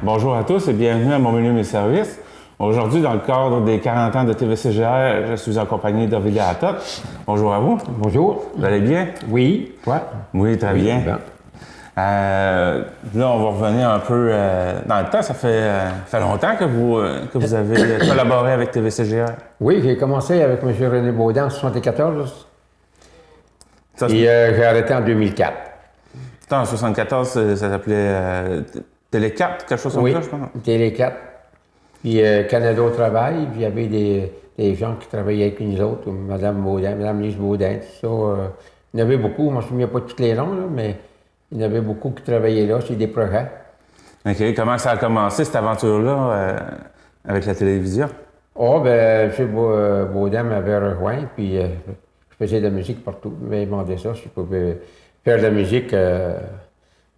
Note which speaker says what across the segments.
Speaker 1: Bonjour à tous et bienvenue à Mon Menu Mes Services. Aujourd'hui, dans le cadre des 40 ans de TVCGR, je suis accompagné d'Orvillia Atotte. Bonjour à vous.
Speaker 2: Bonjour.
Speaker 1: Vous allez bien?
Speaker 2: Oui, toi?
Speaker 1: Oui, très bien.
Speaker 2: Bon.
Speaker 1: Là, on va revenir un peu dans le temps. Ça fait longtemps que vous avez collaboré avec TVCGR.
Speaker 2: Oui, j'ai commencé avec M. René Baudin en 1974
Speaker 1: Ça,
Speaker 2: et j'ai arrêté en 2004.
Speaker 1: c'était en 74, ça s'appelait Télé 4, quelque chose comme
Speaker 2: Oui,
Speaker 1: ça, je pense.
Speaker 2: Télé 4. Puis Canada au travail, puis il y avait des gens qui travaillaient avec nous autres, comme Mme Baudin, Mme Lise Baudin, tout ça. Il y en avait beaucoup, je ne me souviens pas de tous les noms, là, mais il y en avait beaucoup qui travaillaient là sur des projets.
Speaker 1: OK. Comment ça a commencé, cette aventure-là, avec la télévision?
Speaker 2: Oh, ben, M. Baudin m'avait rejoint, puis je faisais de la musique partout. Il m'a demandé ça, si je pouvais faire de la musique,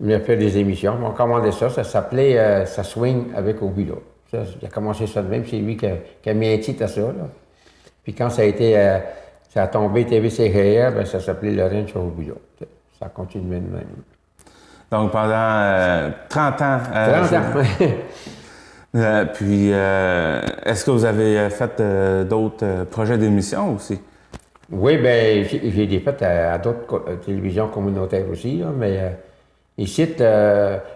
Speaker 2: il m'a fait des émissions. On commandait ça, ça s'appelait Ça swing avec Obula. Ça, il a commencé ça de même, c'est lui qui a mis un titre à ça. Là. Puis quand ça a été, ça a tombé TVCGR, ben, ça s'appelait Lorraine sur Obula. Ça continue de même.
Speaker 1: Donc, pendant 30 ans.
Speaker 2: 30 ans.
Speaker 1: Puis, est-ce que vous avez fait d'autres projets d'émissions aussi?
Speaker 2: Oui, bien, j'ai des faits à d'autres télévisions communautaires aussi, là, mais ici,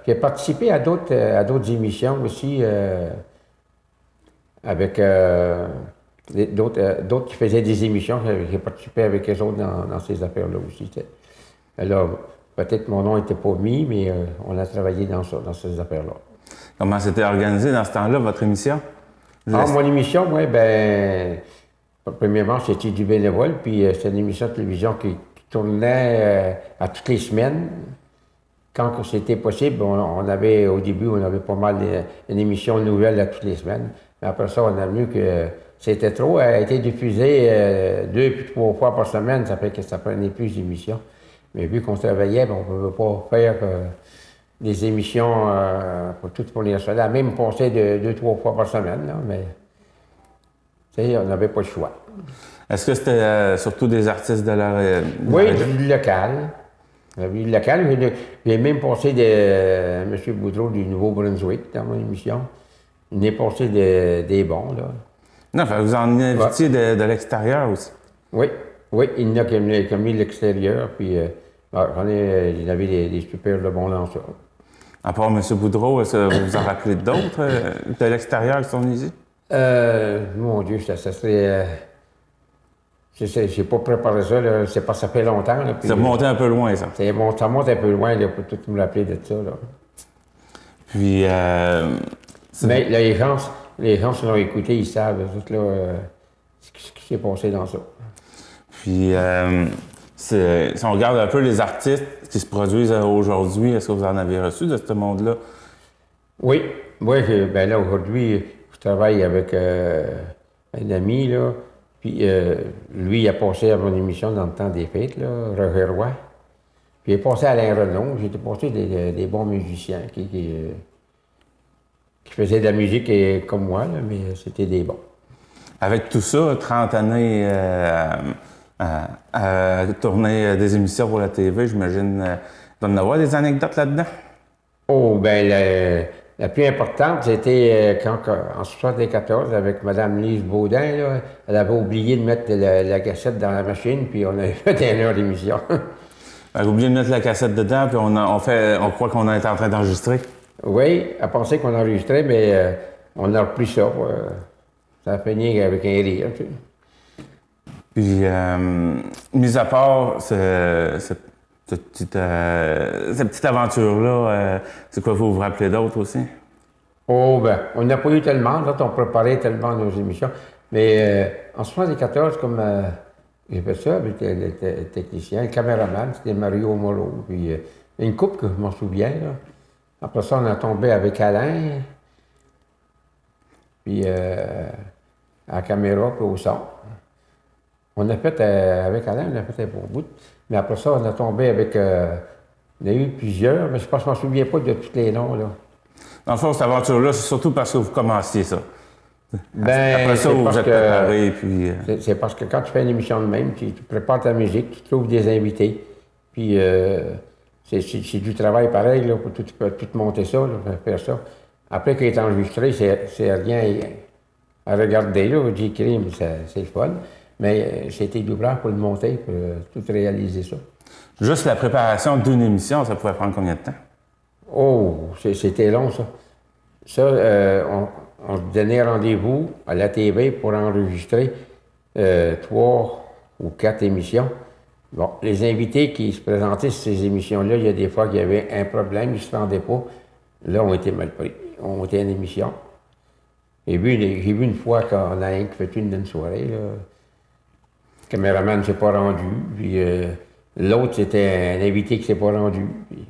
Speaker 2: j'ai participé à d'autres émissions aussi avec d'autres qui faisaient des émissions. J'ai participé avec eux autres dans ces affaires-là aussi. T'sais. Alors, peut-être mon nom n'était pas mis, mais on a travaillé dans ces affaires-là.
Speaker 1: Comment c'était organisé dans ce temps-là, votre émission?
Speaker 2: Mon émission, oui, ben, premièrement, c'était du bénévole, puis c'était une émission de télévision qui tournait à toutes les semaines. Quand c'était possible, au début, on avait pas mal une émission nouvelle à toutes les semaines. Mais après ça, on a vu que c'était trop. Elle a été diffusée 2 puis 3 fois par semaine, ça fait que ça prenait plus d'émissions. Mais vu qu'on travaillait, on ne pouvait pas faire des émissions pour les soldats, même passer 2-3 fois par semaine, là, mais on n'avait pas le choix.
Speaker 1: Est-ce que c'était surtout des artistes de la
Speaker 2: Oui, du local. Du local. J'ai même passé de M. Boudreau du Nouveau-Brunswick dans mon émission. Il est passé des bons, là.
Speaker 1: Non, vous en invitiez de l'extérieur aussi.
Speaker 2: Oui, il y en a qui ont mis de l'extérieur, puis il y avait des super de bons lanceurs.
Speaker 1: À part M. Boudreau, est-ce que vous vous en rappelez d'autres de l'extérieur qui sont ici?
Speaker 2: Mon Dieu, ça serait... j'ai pas préparé ça, là. C'est parce que ça fait longtemps. Là,
Speaker 1: Ça montait un peu loin, ça.
Speaker 2: Ça monte un peu loin, là, pour tout me rappeler de ça, là.
Speaker 1: Puis...
Speaker 2: Mais là, les gens qui l'ont écouté, ils savent, tout, là, ce qui s'est passé dans ça.
Speaker 1: Puis, si on regarde un peu les artistes qui se produisent aujourd'hui, est-ce que vous en avez reçu de ce monde-là?
Speaker 2: Oui, ben là, aujourd'hui, je travaille avec un ami, là, puis lui, il a passé à mon émission dans le temps des fêtes, là, Roger Roy. Puis il est passé à Alain Renaud, j'ai passé des bons musiciens qui faisaient de la musique comme moi, là, mais c'était des bons.
Speaker 1: Avec tout ça, 30 années à tourner des émissions pour la TV, j'imagine, il doit y en avoir des anecdotes là-dedans?
Speaker 2: Oh, ben la plus importante, c'était quand, en 1974, avec Mme Lise Baudin, là, elle avait oublié de mettre la cassette dans la machine, puis on avait fait 1 heure d'émission.
Speaker 1: Elle a oublié de mettre la cassette dedans, puis on croit qu'on est en train d'enregistrer.
Speaker 2: Oui, elle pensait qu'on enregistrait, mais on a repris ça. Ça a fini avec un rire. Tu sais.
Speaker 1: Puis, mis à part cette petite aventure-là, c'est quoi vous vous rappelez d'autres aussi?
Speaker 2: Oh, ben, on n'a pas eu tellement, là, on préparait tellement nos émissions. Mais en 1974, comme j'ai fait ça avec le technicien, le caméraman, c'était Mario Moreau. Puis une couple que je m'en souviens, là. Après ça, on a tombé avec Alain, puis à la caméra, puis au son. On a fait, avec Alain, on a fait un beau bout. Mais après ça, on a tombé avec... il y en a eu plusieurs, mais je pense que je ne m'en souviens pas de tous les noms, là.
Speaker 1: Dans le fond, cette aventure-là, c'est surtout parce que vous commenciez ça.
Speaker 2: Ben,
Speaker 1: après ça, vous vous êtes préparé, puis...
Speaker 2: C'est parce que quand tu fais une émission de même, tu prépares ta musique, tu trouves des invités, puis c'est du travail pareil, là, pour tout monter ça, là, faire ça. Après qu'il est enregistré, c'est rien à regarder. Là, j'ai écrit, mais c'est le fun. Mais c'était doublard pour le monter, pour tout réaliser ça.
Speaker 1: Juste la préparation d'une émission, ça pouvait prendre combien de temps?
Speaker 2: Oh, c'était long, ça. Ça, on se donnait rendez-vous à la TV pour enregistrer 3 ou 4 émissions. Bon, les invités qui se présentaient sur ces émissions-là, il y a des fois qu'il y avait un problème, ils ne se rendaient pas. Là, on était mal pris. On était une émission. J'ai vu une fois qu'on a un qui fait une soirée, là. Le caméraman ne s'est pas rendu, puis l'autre, c'était un invité qui ne s'est pas rendu. Puis...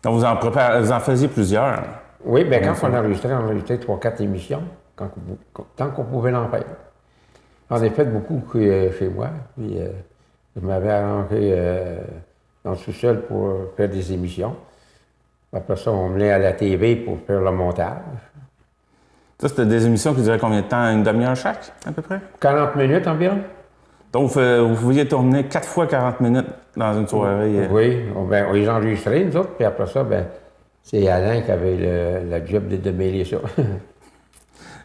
Speaker 1: Donc, vous en faisiez plusieurs?
Speaker 2: Oui, bien quand on enregistrait 3-4 émissions, tant qu'on pouvait en faire. J'en ai fait beaucoup chez moi, puis je m'avais arrangé dans le sous-sol pour faire des émissions. Après ça, on venait à la TV pour faire le montage.
Speaker 1: Ça, c'était des émissions qui duraient combien de temps? Une demi-heure chaque, à peu près?
Speaker 2: 40 minutes environ.
Speaker 1: Donc, vous pouviez tourner 4 fois 40 minutes dans une soirée?
Speaker 2: Oui, on les enregistrait, nous autres, puis après ça, ben, c'est Alain qui avait le job de mêler ça.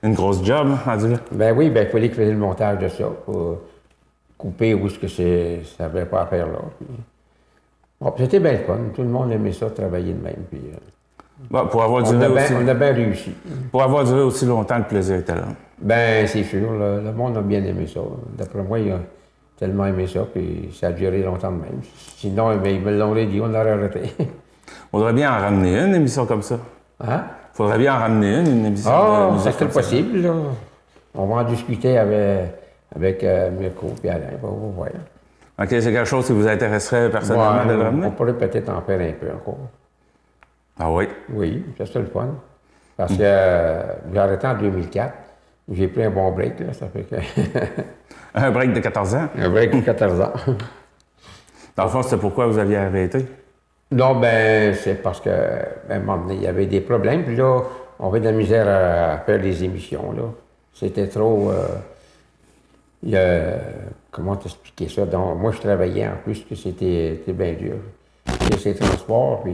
Speaker 1: Une grosse job, rendu là?
Speaker 2: Ben oui, ben il fallait qu'il fasse le montage de ça, pour couper où ce que ça n'avait pas à faire là. Puis... Bon, c'était bien le fun, tout le monde aimait ça, travailler de même. Puis,
Speaker 1: bon, pour avoir duré aussi...
Speaker 2: on a bien réussi.
Speaker 1: Pour avoir duré aussi longtemps, le plaisir était là.
Speaker 2: Ben c'est sûr, le monde a bien aimé ça. D'après moi, il a tellement aimé ça, puis ça a duré longtemps de même. Sinon, ben, ils me l'auraient dit, on aurait arrêté.
Speaker 1: Faudrait bien en ramener une émission comme ça.
Speaker 2: Hein?
Speaker 1: Faudrait bien en ramener une émission de musique.
Speaker 2: Ça serait possible, là. On va en discuter avec Mirko et Alain, on va voir.
Speaker 1: OK, c'est quelque chose qui vous intéresserait personnellement de le ramener?
Speaker 2: On pourrait peut-être en faire un peu encore.
Speaker 1: Ah oui?
Speaker 2: Oui, ça serait le fun. Parce que j'ai arrêté en 2004. J'ai pris un bon break, là, ça fait que...
Speaker 1: Un break de 14 ans?
Speaker 2: Un break de 14 ans.
Speaker 1: Dans le fond, c'était pourquoi vous aviez arrêté?
Speaker 2: Non, ben, c'est parce que, à un moment donné, il y avait des problèmes, puis là, on avait de la misère à faire les émissions, là. C'était trop... comment t'expliquer ça? Donc, moi, je travaillais en plus, que c'était bien dur. Il y a ces transports, puis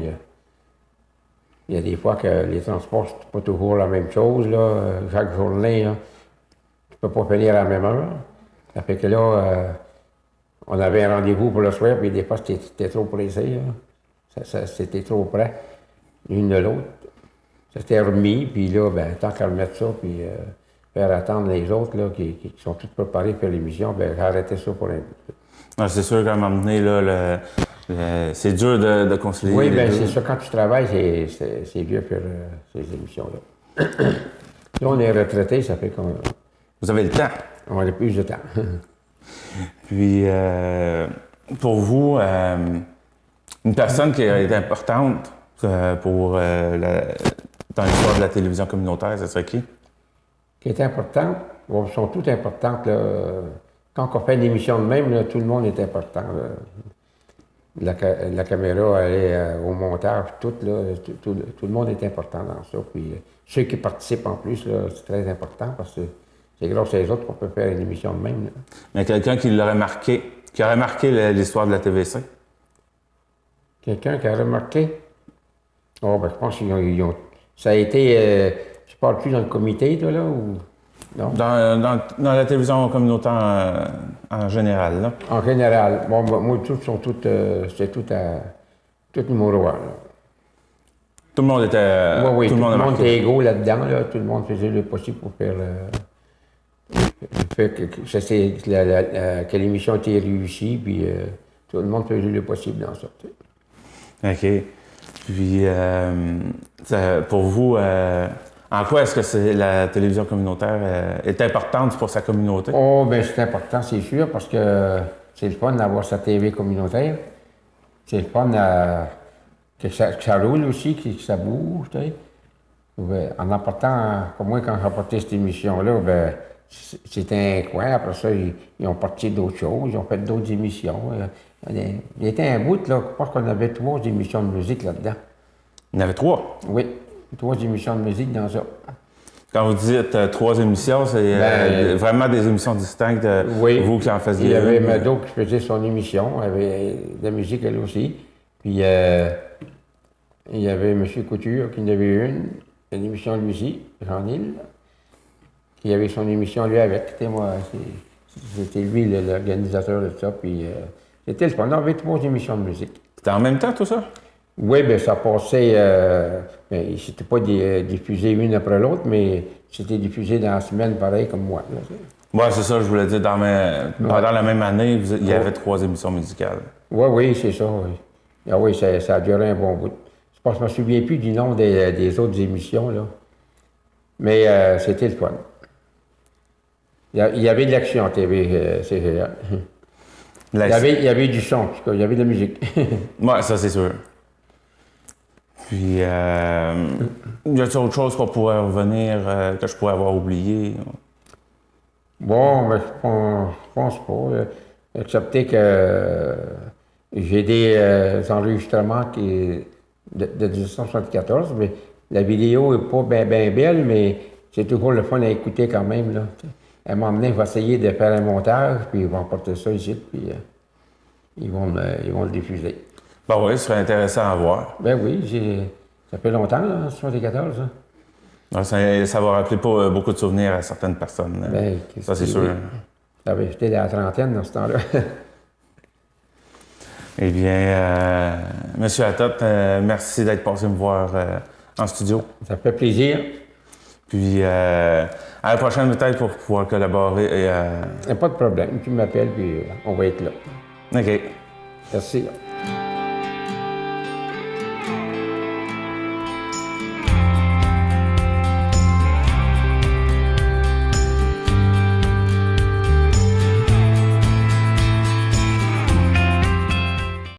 Speaker 2: il y a des fois que les transports, c'est pas toujours la même chose, là. Chaque journée, là, tu peux pas finir à la même heure. Ça fait que là, on avait un rendez-vous pour le soir, puis des fois, c'était trop pressé, là. C'était trop près, l'une de l'autre. Ça s'était remis, puis là, ben, tant qu'à remettre ça, puis faire attendre les autres, là, qui sont tous préparés pour l'émission, ben, j'ai arrêté ça pour un peu.
Speaker 1: Ah, c'est sûr qu'à un moment donné, là, c'est dur de concilier.
Speaker 2: Oui, bien,
Speaker 1: deux.
Speaker 2: c'est ça. Quand tu travailles, c'est dur faire ces émissions-là. Là, on est retraité, ça fait qu'on
Speaker 1: Vous avez le temps.
Speaker 2: a plus de temps.
Speaker 1: Puis, pour vous, une personne qui a été importante dans l'histoire de la télévision communautaire, ça serait qui?
Speaker 2: Qui est important, bon, elles sont toutes importantes, là. Quand on fait une émission de même, là, tout le monde est important, là. La caméra, elle est au montage, tout, là, tout le monde est important dans ça. Puis ceux qui participent en plus, là, c'est très important parce que c'est grâce à les autres qu'on peut faire une émission de même, là.
Speaker 1: Mais quelqu'un qui l'aurait marqué, qui aurait marqué l'histoire de la TVC?
Speaker 2: Quelqu'un qui a remarqué? Oh, ben, je pense qu'ils ont... Ça a été... tu parles plus dans le comité, toi, là, ou... Non?
Speaker 1: Dans la télévision communautaire en général, là?
Speaker 2: En général. Bon, moi, toutes sont toutes... c'était tout numéro 1, là.
Speaker 1: Tout le monde était...
Speaker 2: Oui, tout le monde
Speaker 1: marqué.
Speaker 2: était égaux là-dedans, là. Tout le monde faisait le possible pour faire... que l'émission était réussie, puis tout le monde faisait le possible dans ça. Tu sais.
Speaker 1: OK. Puis, pour vous, en quoi est-ce que la télévision communautaire est importante pour sa communauté?
Speaker 2: Oh, bien, c'est important, c'est sûr, parce que c'est le fun d'avoir sa TV communautaire. C'est le fun que ça roule aussi, que ça bouge, tu sais. Ben, en apportant, comme moi, quand j'ai apporté cette émission-là, ben, c'était un coin. Après ça, ils ont parti d'autres choses, ils ont fait d'autres émissions. Il y était un bout, là, je pense qu'on avait 3 émissions de musique là-dedans.
Speaker 1: Il y en avait 3.
Speaker 2: Oui, 3 émissions de musique dans ça.
Speaker 1: Quand vous dites 3 émissions, c'est vraiment des émissions distinctes de vous qui en faisiez.
Speaker 2: Il y avait
Speaker 1: une.
Speaker 2: Mado qui faisait son émission, elle avait de la musique elle aussi. Puis il y avait M. Couture qui en avait une. une émission de musique, Jean-Nil, qui avait son émission lui avec. C'était moi, c'était lui l'organisateur de ça. Puis c'était le fun. On avait 3 émissions de musique.
Speaker 1: C'était en même temps, tout ça?
Speaker 2: Oui, bien, ça passait. Ben, c'était pas diffusé une après l'autre, mais c'était diffusé dans la semaine, pareil comme moi.
Speaker 1: Oui, c'est ça, je voulais dire. Pendant la même année, il y avait 3 émissions musicales.
Speaker 2: Oui, oui, c'est ça. Oui. Ah oui, ça a duré un bon bout. Je ne me souviens plus du nom des autres émissions, là. Mais c'était le fun. Il y avait de l'action en TV, c'est réel. Il y avait du son, en tout cas, il y avait de la musique.
Speaker 1: Oui, ça, c'est sûr. Puis, y a-t-il autre chose qu'on pourrait revenir, que je pourrais avoir oublié?
Speaker 2: Bon, ben, je pense pas. Excepté que j'ai des enregistrements de 1974, mais la vidéo n'est pas bien belle, mais c'est toujours le fun à écouter quand même. Là. À un moment donné, il va essayer de faire un montage, puis ils vont apporter ça ici, puis ils vont le diffuser.
Speaker 1: Ben oui, ce serait intéressant à voir.
Speaker 2: Ben oui, ça fait longtemps, là, 74, ça.
Speaker 1: Ouais, ça va rappeler pas beaucoup de souvenirs à certaines personnes.
Speaker 2: Ben,
Speaker 1: ça, c'est sûr.
Speaker 2: J'étais dans la trentaine dans ce temps-là.
Speaker 1: Eh bien, Monsieur Atot, merci d'être passé me voir en studio.
Speaker 2: Ça fait plaisir.
Speaker 1: Puis, à la prochaine, peut-être, pour pouvoir collaborer.
Speaker 2: Pas de problème. Tu m'appelles, puis on va être là.
Speaker 1: OK.
Speaker 2: Merci.